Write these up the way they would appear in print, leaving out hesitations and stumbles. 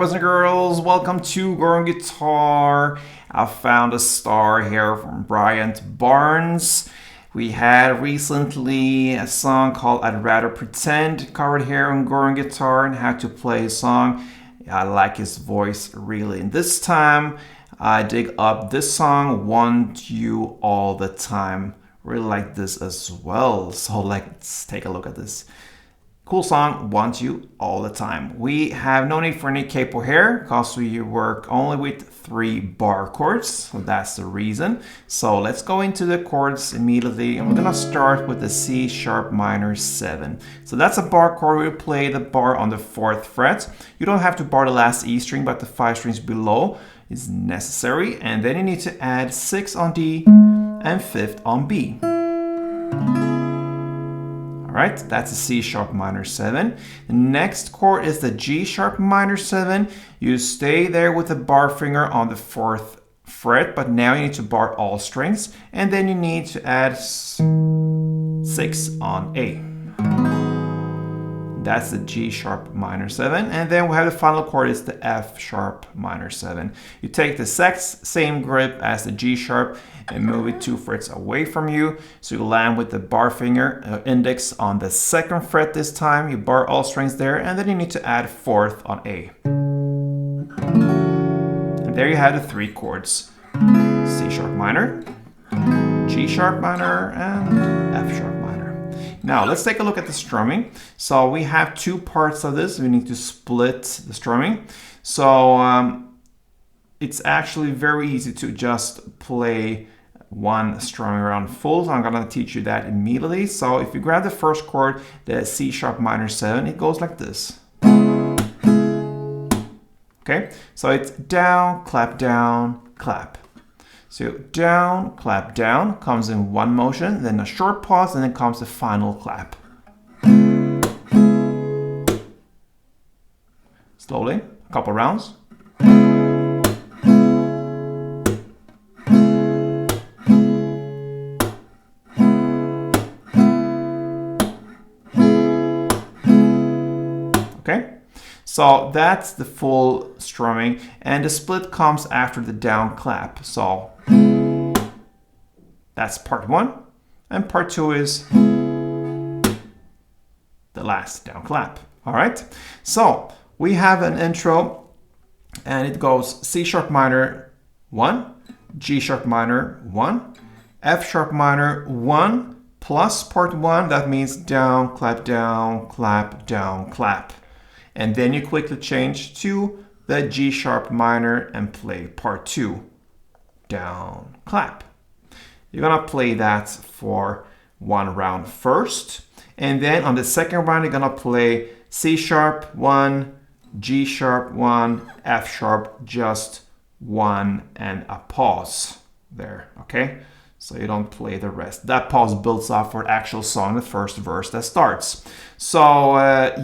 boys and girls? Welcome to Growing Guitar. I found a star here from Bryant Barnes. We had recently a song called I'd Rather Pretend covered here on Growing Guitar and how to play a song. I like his voice really. And this time I dig up this song, Want You All the Time. Really like this as well. So let's take a look at this. Cool song, Want You All the Time. We have no need for any capo here because we work only with 3 bar chords. So that's the reason. So let's go into the chords immediately. And we're going to start with the C sharp minor 7. So that's a bar chord. We play the bar on the 4th fret. You don't have to bar the last E string, but the 5 strings below is necessary. And then you need to add 6 on D and 5th on B. Alright, that's a C sharp minor 7. The next chord is the G sharp minor 7. You stay there with the bar finger on the 4th fret, but now you need to bar all strings, and then you need to add 6 on A. That's the G sharp minor 7. And then we have the final chord is the F sharp minor 7. You take the same grip as the G sharp and move it 2 frets away from you. So you land with the bar finger index on the 2nd fret this time. You bar all strings there, and then you need to add 4th on A. And there you have the 3 chords. C sharp minor, G sharp minor, and F sharp minor. Now let's take a look at the strumming. So we have 2 parts of this. We need to split the strumming. So it's actually very easy to just play one strumming round full. So I'm going to teach you that immediately. So if you grab the first chord, the C sharp minor 7, it goes like this. Okay, so it's down, clap. So down, clap, down comes in one motion, then a short pause, and then comes the final clap. Slowly, a couple rounds. Okay, so that's the full strumming, and the split comes after the down clap. So that's part 1, and part 2 is the last down clap. All right, so we have an intro, and it goes C sharp minor 1, G sharp minor 1, F sharp minor 1 plus part 1. That means down, clap, down, clap. And then you quickly change to the G sharp minor and play part 2. Down, clap. You're gonna play that for 1 round first. And then on the 2nd round, you're gonna play C sharp 1, G sharp 1, F sharp, just 1 and a pause there, okay? So you don't play the rest. That pause builds up for actual song, the first verse that starts. So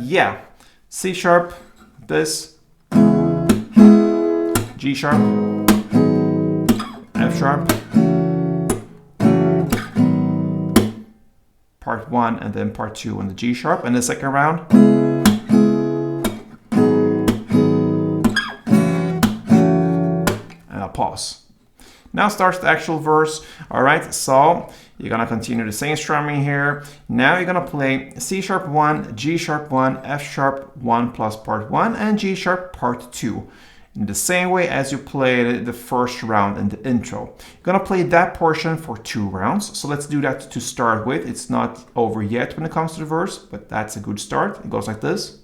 yeah. C sharp, this, G sharp, F sharp, part 1 and then part 2 on the G sharp, and the 2nd round. And a pause. Now starts the actual verse. All right, so you're gonna continue the same strumming here. Now you're gonna play C sharp 1, G sharp 1, F sharp 1 plus part 1, and G sharp part 2. In the same way as you played the first round in the intro. You're gonna play that portion for 2 rounds. So let's do that to start with. It's not over yet when it comes to the verse, but that's a good start. It goes like this.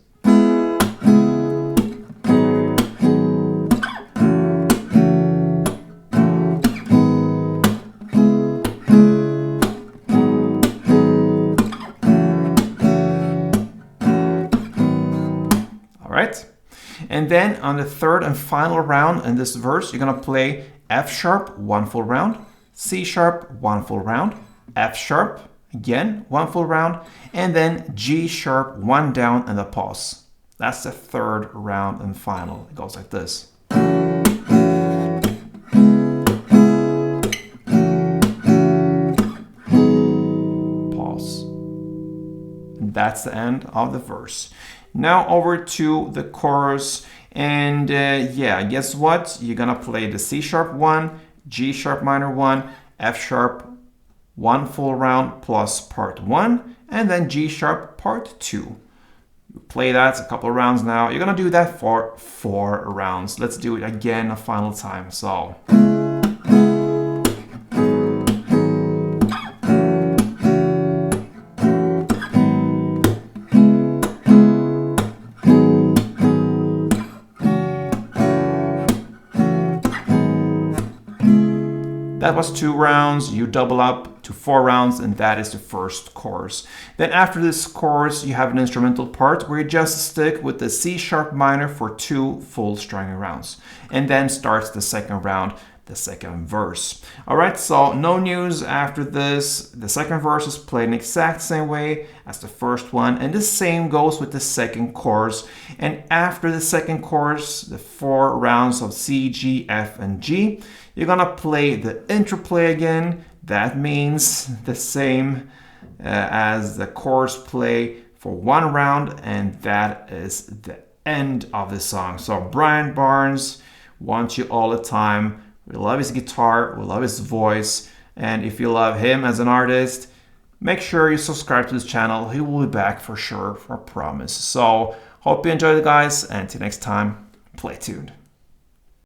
And then on the 3rd and final round in this verse, you're gonna play F sharp 1 full round, C sharp 1 full round, F sharp again 1 full round, and then G sharp 1 down and a pause. That's the 3rd round and final. It goes like this. Pause. And that's the end of the verse. Now over to the chorus, And yeah, guess what? You're gonna play the C sharp 1, G sharp minor 1, F sharp 1 full round plus part 1, and then G sharp part 2. You play that a couple of rounds now. You're gonna do that for 4 rounds. Let's do it again a final time. So. That was 2 rounds, you double up to 4 rounds, and that is the first chorus. Then after this chorus, you have an instrumental part where you just stick with the C sharp minor for 2 full strumming rounds. And then starts the second round, the second verse. Alright, so no news after this. The second verse is played in the exact same way as the first one, and the same goes with the second chorus. And after the second chorus, the 4 rounds of C, G, F, and G, you're gonna play the interplay again. That means the same as the chorus play for 1 round, and that is the end of the song. So Bryant Barnes wants you all the time. We love his guitar, we love his voice, and if you love him as an artist, make sure you subscribe to this channel. He will be back for sure, I promise. So hope you enjoyed it, guys, and until next time, play tuned.